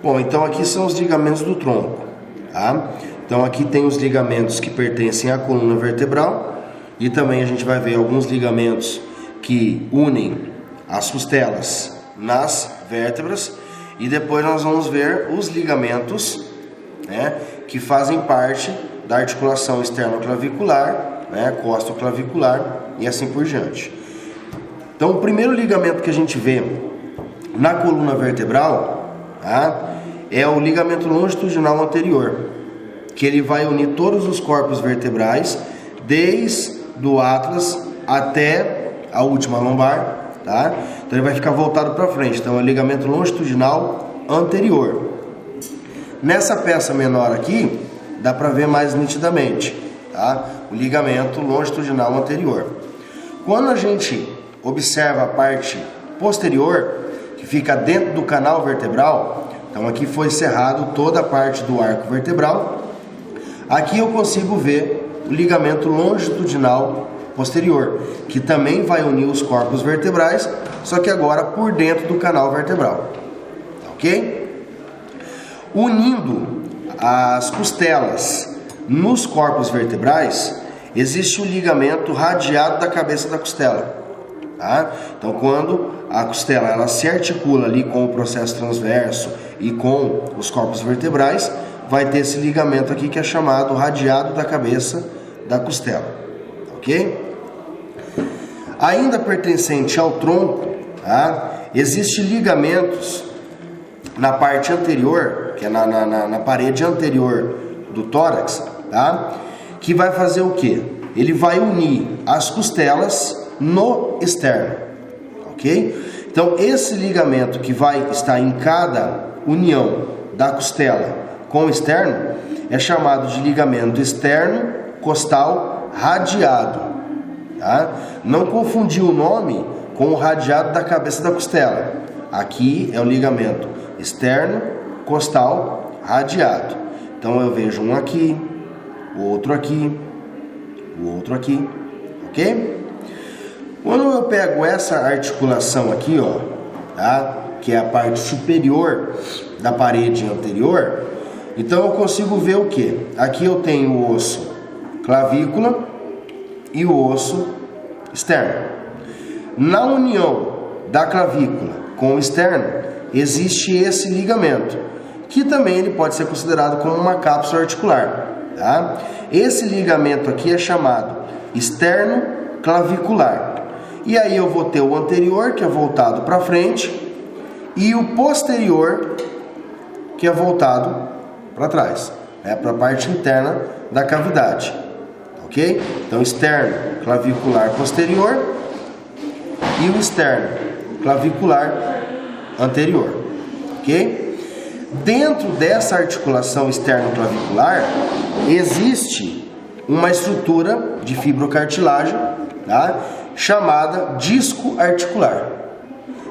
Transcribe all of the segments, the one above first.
Bom, então aqui são os ligamentos do tronco, tá? Então aqui tem os ligamentos que pertencem à coluna vertebral e também a gente vai ver alguns ligamentos que unem as costelas nas vértebras e depois nós vamos ver os ligamentos, né, que fazem parte da articulação externo-clavicular, né, costo-clavicular e assim por diante. Então o primeiro ligamento que a gente vê na coluna vertebral, tá, é o ligamento longitudinal anterior, que ele vai unir todos os corpos vertebrais, desde o atlas até a última lombar, tá? Então ele vai ficar voltado para frente, então é o ligamento longitudinal anterior. Nessa peça menor aqui, dá para ver mais nitidamente, tá? O ligamento longitudinal anterior. Quando a gente observa a parte posterior, que fica dentro do canal vertebral, então aqui foi cerrado toda a parte do arco vertebral, aqui eu consigo ver o ligamento longitudinal posterior, que também vai unir os corpos vertebrais, só que agora por dentro do canal vertebral, ok? Unindo as costelas nos corpos vertebrais, existe o ligamento radiado da cabeça da costela, tá? Então quando a costela ela se articula ali com o processo transverso e com os corpos vertebrais, vai ter esse ligamento aqui que é chamado radiado da cabeça da costela, ok? Ainda pertencente ao tronco, tá? Existem ligamentos na parte anterior, que é na parede anterior do tórax, tá? Que vai fazer o quê? Ele vai unir as costelas no externo, ok? Então esse ligamento que vai estar em cada união da costela com o externo é chamado de ligamento externo costal radiado, tá? Não confundir o nome com o radiado da cabeça da costela. Aqui é o ligamento externo costal radiado. Então eu vejo um aqui, o outro aqui, ok? Quando eu pego essa articulação aqui, ó, tá? Que é a parte superior da parede anterior, então eu consigo ver o que? Aqui eu tenho o osso clavícula e o osso externo. Na união da clavícula com o externo, existe esse ligamento, que também ele pode ser considerado como uma cápsula articular, tá? Esse ligamento aqui é chamado externo clavicular. E aí eu vou ter o anterior, que é voltado para frente, e o posterior, que é voltado para trás, né, para a parte interna da cavidade, ok? Então externo clavicular posterior e o externo clavicular anterior, ok? Dentro dessa articulação externo clavicular existe uma estrutura de fibrocartilagem, tá, chamada disco articular.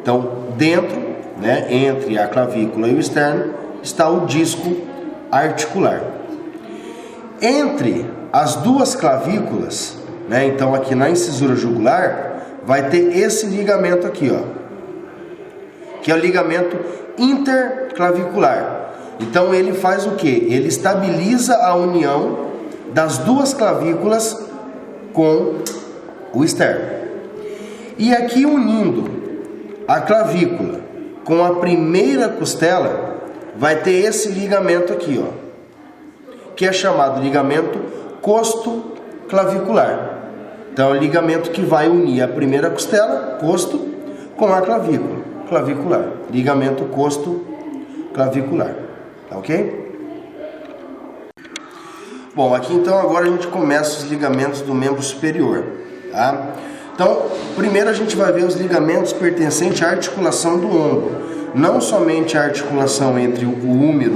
Então dentro, né, entre a clavícula e o externo está o disco articular. Entre as duas clavículas, né, então aqui na incisura jugular vai ter esse ligamento aqui, ó, que é o ligamento interclavicular. Então ele faz o que? Ele estabiliza a união das duas clavículas com o externo. E aqui unindo a clavícula com a primeira costela, vai ter esse ligamento aqui, ó, que é chamado ligamento costo-clavicular. Então é o ligamento que vai unir a primeira costela, costo, com a clavícula, clavicular. Ligamento costo-clavicular, tá ok? Bom, aqui então agora a gente começa os ligamentos do membro superior, tá? Então, primeiro a gente vai ver os ligamentos pertencentes à articulação do ombro. Não somente a articulação entre o húmero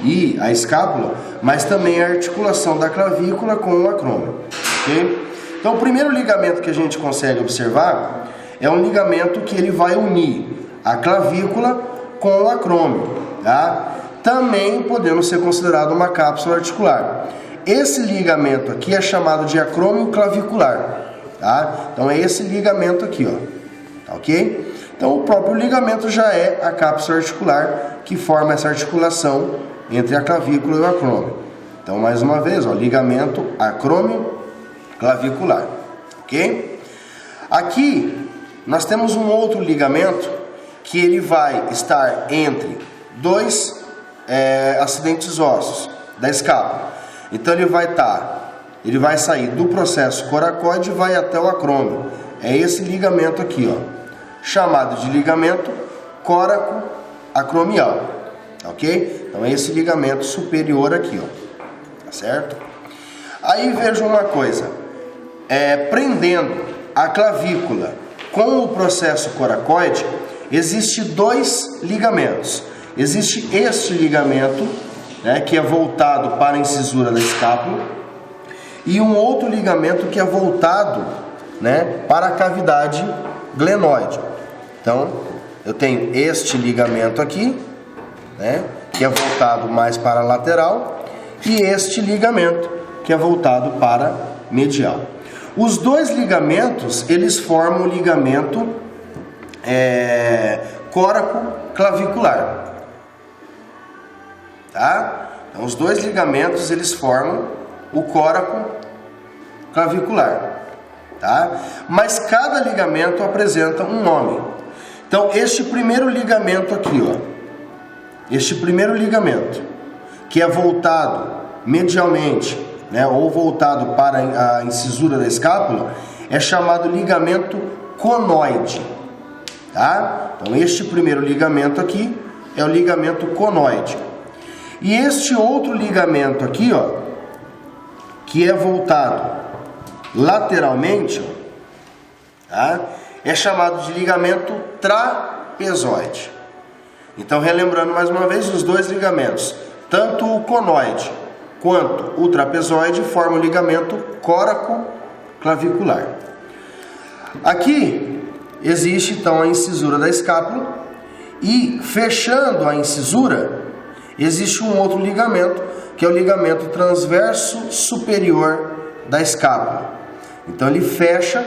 e a escápula, mas também a articulação da clavícula com o acrômio, ok? Então, o primeiro ligamento que a gente consegue observar é um ligamento que ele vai unir a clavícula com o acrômio, tá? Também podendo ser considerado uma cápsula articular. Esse ligamento aqui é chamado de acrômio clavicular, tá? Então é esse ligamento aqui, ó, tá ok? Então o próprio ligamento já é a cápsula articular que forma essa articulação entre a clavícula e o acrômio. Então mais uma vez, ó, ligamento acrômio clavicular, ok? Aqui nós temos um outro ligamento que ele vai estar entre dois acidentes ósseos da escápula. Então ele vai sair do processo coracoide e vai até o acrômio. É esse ligamento aqui, ó, chamado de ligamento córaco-acromial, ok? Então é esse ligamento superior aqui, ó, tá certo? Aí veja uma coisa, prendendo a clavícula com o processo coracoide, existe dois ligamentos. Existe este ligamento, né, que é voltado para a incisura da escápula, e um outro ligamento que é voltado, né, para a cavidade glenoide. Então, eu tenho este ligamento aqui, né, que é voltado mais para a lateral, e este ligamento que é voltado para medial. Os dois ligamentos, eles formam o ligamento córaco-clavicular. Tá? Então, os dois ligamentos, eles formam o córaco clavicular, tá? Mas cada ligamento apresenta um nome. Então, este primeiro ligamento aqui, ó, este primeiro ligamento, que é voltado medialmente, né, ou voltado para a incisura da escápula, é chamado ligamento conoide, tá? Então, este primeiro ligamento aqui é o ligamento conoide. E este outro ligamento aqui, ó, que é voltado lateralmente, tá? É chamado de ligamento trapezoide. Então, relembrando mais uma vez, os dois ligamentos, tanto o conoide quanto o trapezoide, formam o ligamento córaco-clavicular. Aqui existe então a incisura da escápula e, fechando a incisura, existe um outro ligamento, que é o ligamento transverso superior da escápula. Então ele fecha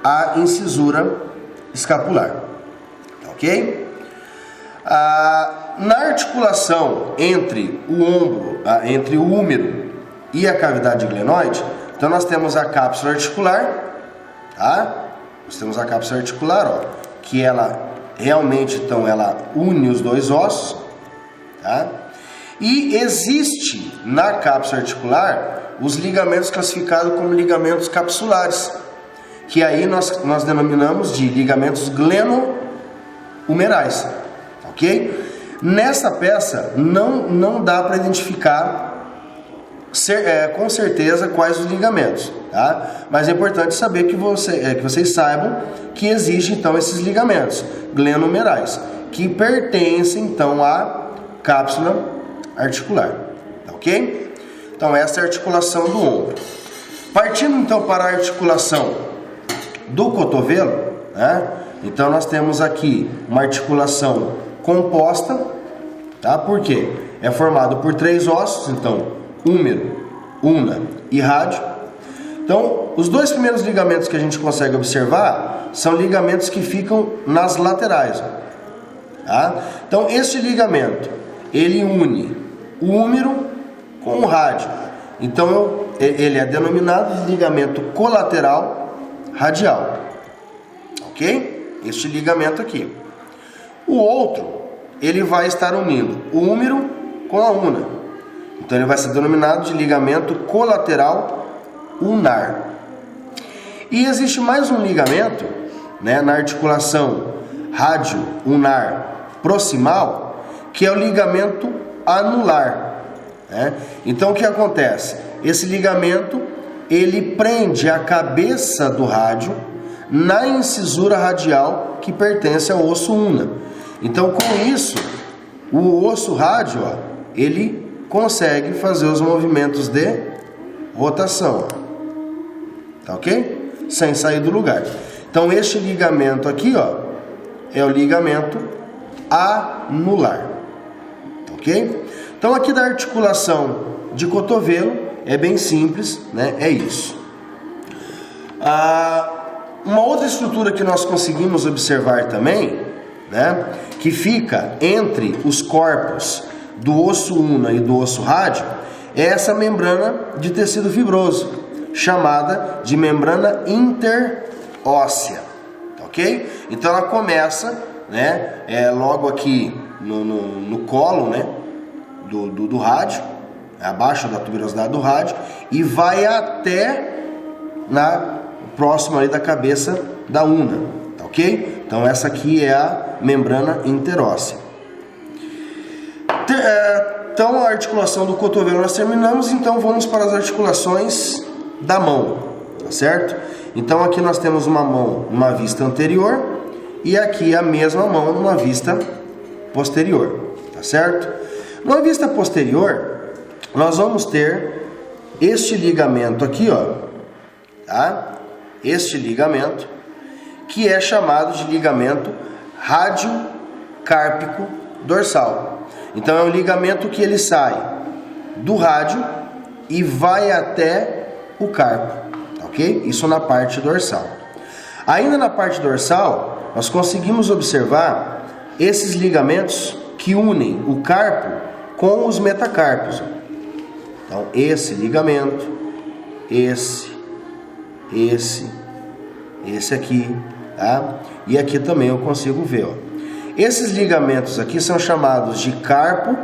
a incisura escapular, ok? Na articulação entre o ombro, entre o úmero e a cavidade glenoide, então nós temos a cápsula articular, tá? Nós temos a cápsula articular, ó, que ela realmente, então, ela une os dois ossos, tá? E existe na cápsula articular os ligamentos classificados como ligamentos capsulares, que aí nós denominamos de ligamentos gleno-humerais, ok? Nessa peça não dá para identificar com certeza quais os ligamentos, tá? Mas é importante saber que vocês saibam que existem então esses ligamentos gleno-humerais, que pertencem então à cápsula articular, ok? Então essa é a articulação do ombro. Partindo então para a articulação do cotovelo, né? Então nós temos aqui uma articulação composta, tá? Por quê? É formado por três ossos, então húmero, ulna e rádio. Então os dois primeiros ligamentos que a gente consegue observar são ligamentos que ficam nas laterais, tá? Então este ligamento, ele une o húmero com o rádio. Então ele é denominado de ligamento colateral radial, ok? Este ligamento aqui. O outro, ele vai estar unindo o húmero com a ulna. Então ele vai ser denominado de ligamento colateral ulnar. E existe mais um ligamento, né, na articulação rádio-ulnar proximal, que é o ligamento anular, né? Então o que acontece? Esse ligamento, ele prende a cabeça do rádio na incisura radial que pertence ao osso ulna. Então com isso, o osso rádio, ó, ele consegue fazer os movimentos de rotação, tá ok? Sem sair do lugar. Então este ligamento aqui, ó, é o ligamento anular, ok? Então aqui da articulação de cotovelo é bem simples, né? É isso. Uma outra estrutura que nós conseguimos observar também né, que fica entre os corpos do osso una e do osso rádio, é essa membrana de tecido fibroso, chamada de membrana interóssea, ok? Então ela começa, né, logo aqui no colo, né, do rádio, abaixo da tuberosidade do rádio, e vai até próximo ali da cabeça da una, ok? Então essa aqui é a membrana interóssea. Então a articulação do cotovelo nós terminamos, então vamos para as articulações da mão, tá certo? Então aqui nós temos uma mão numa vista anterior e aqui a mesma mão numa vista posterior, tá certo? Numa vista posterior, nós vamos ter este ligamento aqui, ó, tá? Este ligamento, que é chamado de ligamento radiocárpico dorsal. Então é um ligamento que ele sai do rádio e vai até o carpo, ok? Isso na parte dorsal. Ainda na parte dorsal, nós conseguimos observar esses ligamentos que unem o carpo com os metacarpos. Então esse ligamento, esse aqui, tá? E aqui também eu consigo ver, ó. Esses ligamentos aqui são chamados de carpo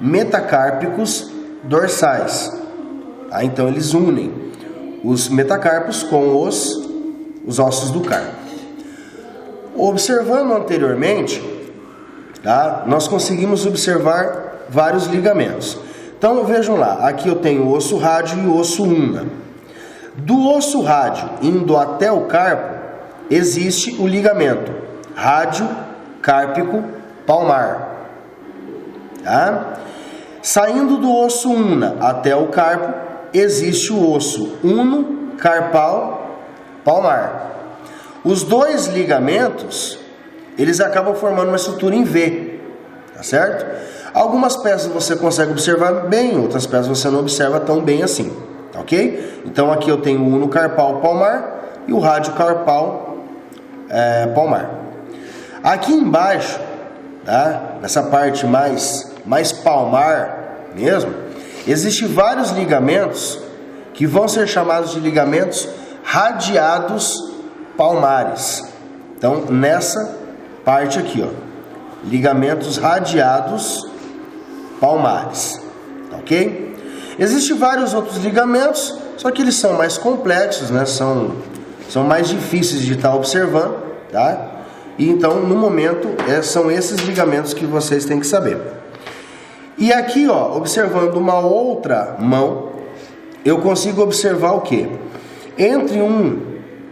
metacárpicos dorsais, tá? Então eles unem os metacarpos com os ossos do carpo. Observando anteriormente, tá? Nós conseguimos observar vários ligamentos. Então vejam lá, aqui eu tenho o osso rádio e o osso una. Do osso rádio indo até o carpo, existe o ligamento radiocárpico palmar, tá? Saindo do osso una até o carpo, existe o osso uno carpal palmar. Os dois ligamentos, eles acabam formando uma estrutura em V, tá certo? Algumas peças você consegue observar bem, outras peças você não observa tão bem assim, ok? Então aqui eu tenho o uno carpal palmar e o radiocarpal palmar. Aqui embaixo, tá? Nessa parte mais palmar mesmo, existem vários ligamentos que vão ser chamados de ligamentos radiados palmares. Então nessa parte aqui, ó, ligamentos radiados palmares, ok? Existem vários outros ligamentos, só que eles são mais complexos, né? São mais difíceis de estar observando, tá? E então, no momento, são esses ligamentos que vocês têm que saber. E aqui, ó, observando uma outra mão, eu consigo observar o quê? Entre um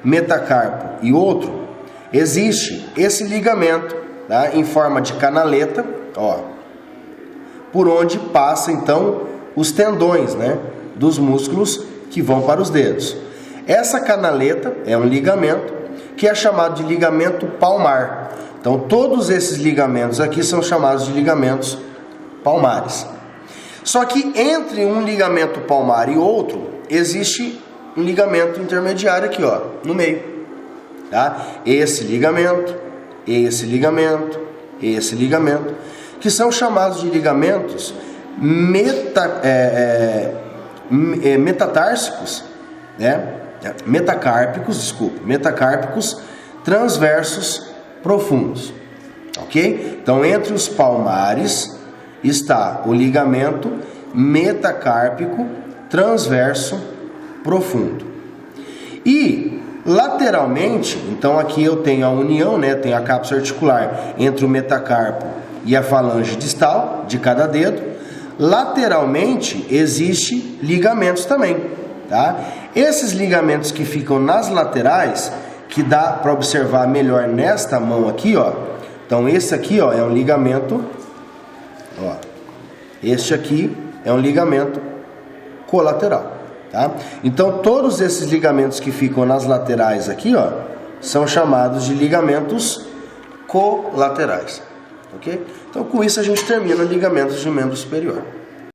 metacarpo e outro, existe esse ligamento, tá? Em forma de canaleta, ó, por onde passa então os tendões, né, dos músculos que vão para os dedos. Essa canaleta é um ligamento que é chamado de ligamento palmar. Então todos esses ligamentos aqui são chamados de ligamentos palmares. Só que entre um ligamento palmar e outro existe um ligamento intermediário aqui, ó, no meio, tá? Esse ligamento, que são chamados de ligamentos metatársicos, né? Metacárpicos transversos profundos, ok? Então entre os palmares está o ligamento metacárpico transverso profundo. E lateralmente, então aqui eu tenho a união, né? Tenho a cápsula articular entre o metacarpo e a falange distal de cada dedo. Lateralmente existe ligamentos também, tá? Esses ligamentos que ficam nas laterais, que dá para observar melhor nesta mão aqui, ó. Então esse aqui, ó, é um ligamento, ó. Este aqui é um ligamento colateral, tá? Então todos esses ligamentos que ficam nas laterais aqui, ó, são chamados de ligamentos colaterais, ok? Então com isso a gente termina ligamentos de membro superior.